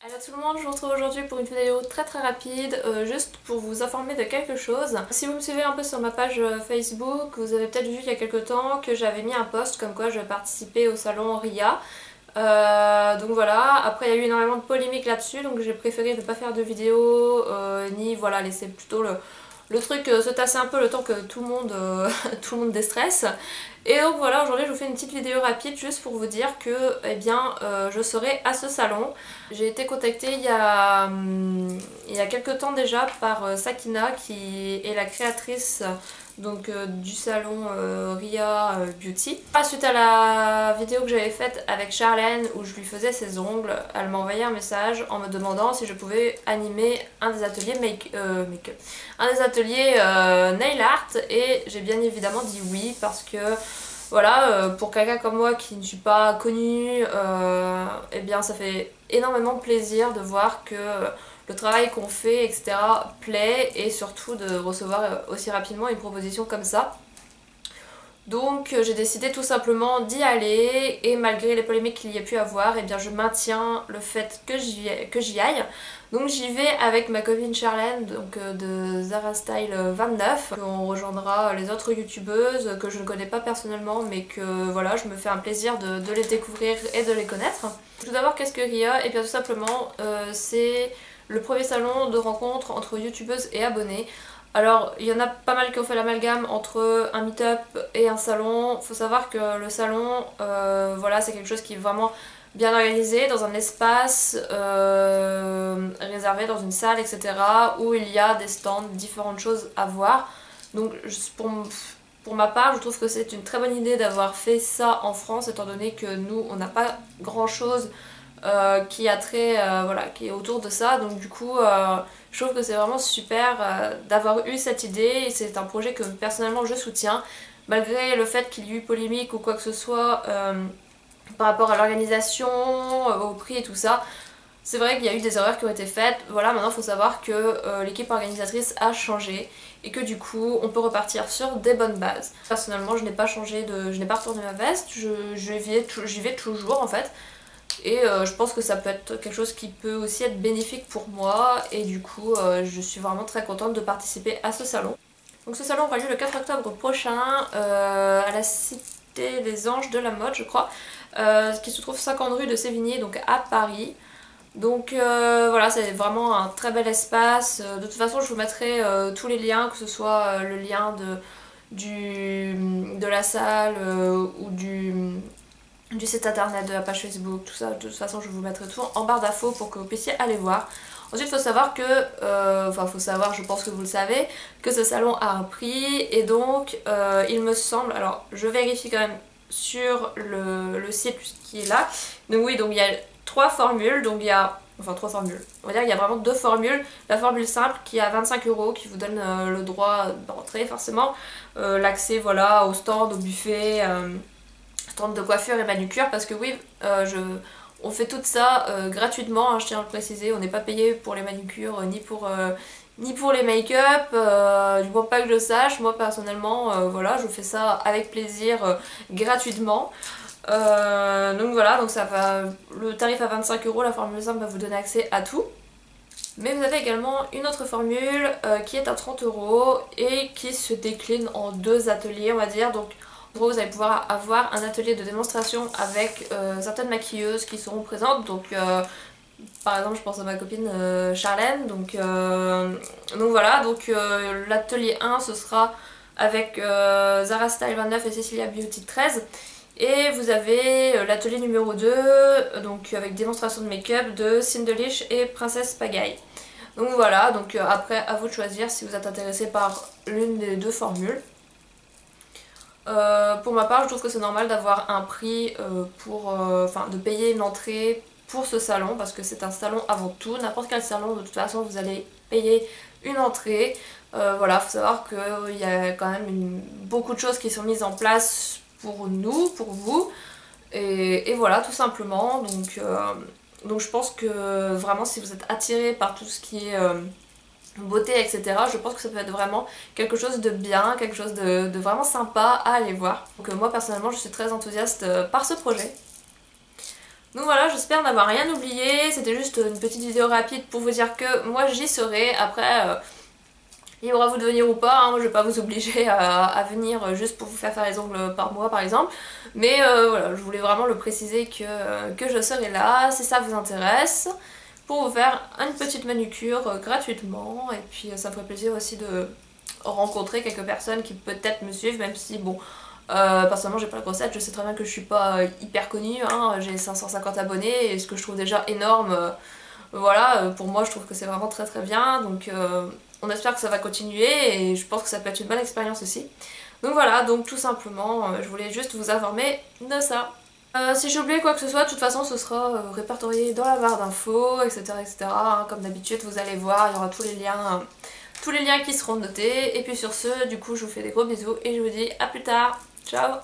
Hello tout le monde, je vous retrouve aujourd'hui pour une vidéo très rapide, juste pour vous informer de quelque chose. Si vous me suivez un peu sur ma page Facebook, vous avez peut-être vu il y a quelques temps que j'avais mis un post comme quoi je participais au salon RIA. Donc voilà, après il y a eu énormément de polémiques là-dessus, donc j'ai préféré ne pas faire de vidéo, ni voilà, laisser plutôt le truc se tasser un peu le temps que tout le monde, tout le monde déstresse. Et donc voilà, aujourd'hui je vous fais une petite vidéo rapide juste pour vous dire que eh bien, je serai à ce salon. J'ai été contactée il y a quelques temps déjà par Sakina qui est la créatrice donc du salon RIA Beauty. Suite à la vidéo que j'avais faite avec Charlène où je lui faisais ses ongles, elle m'a envoyé un message en me demandant si je pouvais animer un des ateliers nail art, et j'ai bien évidemment dit oui parce que voilà, pour quelqu'un comme moi qui ne suis pas connue, eh bien ça fait énormément plaisir de voir que le travail qu'on fait, etc. plaît, et surtout de recevoir aussi rapidement une proposition comme ça. Donc j'ai décidé tout simplement d'y aller, et malgré les polémiques qu'il y a pu avoir, eh bien je maintiens le fait que j'y aille. Donc j'y vais avec ma copine Charlène, donc de Zara Style 29. On rejoindra les autres youtubeuses que je ne connais pas personnellement, mais que voilà, je me fais un plaisir de les découvrir et de les connaître. Tout d'abord, qu'est-ce que RIA? Et bien tout simplement c'est le premier salon de rencontre entre youtubeuses et abonnés. Alors il y en a pas mal qui ont fait l'amalgame entre un meet-up et un salon. Faut savoir que le salon, voilà, c'est quelque chose qui est vraiment bien organisé dans un espace réservé dans une salle, etc. où il y a des stands, différentes choses à voir. Donc pour ma part, je trouve que c'est une très bonne idée d'avoir fait ça en France, étant donné que nous on n'a pas grand chose qui a trait, voilà, qui est autour de ça. Donc du coup je trouve que c'est vraiment super d'avoir eu cette idée, et c'est un projet que personnellement je soutiens malgré le fait qu'il y ait eu polémique ou quoi que ce soit par rapport à l'organisation, au prix et tout ça. C'est vrai qu'il y a eu des erreurs qui ont été faites. Voilà, maintenant il faut savoir que l'équipe organisatrice a changé et que du coup on peut repartir sur des bonnes bases. Personnellement je n'ai pas changé je n'ai pas retourné ma veste, j'y vais toujours en fait. Et je pense que ça peut être quelque chose qui peut aussi être bénéfique pour moi, et du coup je suis vraiment très contente de participer à ce salon. Donc ce salon aura lieu le 4 octobre prochain à la Cité des Anges de la Mode, je crois, qui se trouve 50 rue de Sévigné, donc à Paris. Donc voilà, c'est vraiment un très bel espace. De toute façon je vous mettrai tous les liens, que ce soit le lien de la salle ou du site internet, de la page Facebook, tout ça. De toute façon je vous mettrai tout en barre d'infos pour que vous puissiez aller voir. Ensuite il faut savoir que, enfin faut savoir, je pense que vous le savez, que ce salon a un prix, et donc il me semble, alors je vérifie quand même sur le site qui est là. Donc oui, donc il y a 3 formules, donc il y a, enfin 3 formules, on va dire qu'il y a vraiment 2 formules. La formule simple qui est à 25 € qui vous donne le droit d'entrer forcément, l'accès voilà au stand, au buffet, stand de coiffure et manucure, parce que oui, on fait tout ça gratuitement, hein, je tiens à le préciser. On n'est pas payé pour les manucures ni pour les make-up, du moins pas que je sache. Moi personnellement voilà, je fais ça avec plaisir gratuitement. Donc voilà, donc ça va, le tarif à 25 €, la formule simple va vous donner accès à tout. Mais vous avez également une autre formule qui est à 30 € et qui se décline en 2 ateliers, on va dire. Donc en gros vous allez pouvoir avoir un atelier de démonstration avec certaines maquilleuses qui seront présentes. Donc par exemple je pense à ma copine Charlène. Donc voilà, donc l'atelier 1 ce sera avec Zara Style 29 et Cecilia Beauty 13. Et vous avez l'atelier numéro 2, donc avec démonstration de make-up de Cindelish et Princesse Pagaille. Donc voilà, donc après à vous de choisir si vous êtes intéressé par l'une des 2 formules. Pour ma part je trouve que c'est normal d'avoir un prix enfin de payer une entrée pour ce salon, parce que c'est un salon avant tout. N'importe quel salon de toute façon vous allez payer une entrée. Voilà, faut savoir qu'il y a quand même beaucoup de choses qui sont mises en place pour nous, pour vous, et voilà tout simplement. Donc je pense que vraiment si vous êtes attiré par tout ce qui est beauté, etc., je pense que ça peut être vraiment quelque chose de bien, quelque chose de vraiment sympa à aller voir. Donc moi personnellement je suis très enthousiaste par ce projet. Donc voilà, j'espère n'avoir rien oublié, c'était juste une petite vidéo rapide pour vous dire que moi j'y serai. Après, libre à vous de venir ou pas, hein. Moi je vais pas vous obliger à venir juste pour vous faire les ongles par mois par exemple. Mais voilà, je voulais vraiment le préciser que je serai là, si ça vous intéresse, pour vous faire une petite manucure gratuitement. Et puis ça me ferait plaisir aussi de rencontrer quelques personnes qui peut-être me suivent, même si bon... personnellement j'ai pas la grossette, je sais très bien que je suis pas hyper connue, hein. J'ai 550 abonnés et ce que je trouve déjà énorme, voilà, pour moi je trouve que c'est vraiment très très bien, donc on espère que ça va continuer et je pense que ça peut être une bonne expérience aussi. Donc voilà, donc tout simplement je voulais juste vous informer de ça. Si j'ai oublié quoi que ce soit, de toute façon ce sera répertorié dans la barre d'infos, etc. etc. hein. Comme d'habitude vous allez voir, il y aura tous les liens qui seront notés. Et puis sur ce, du coup je vous fais des gros bisous et je vous dis à plus tard. Ciao!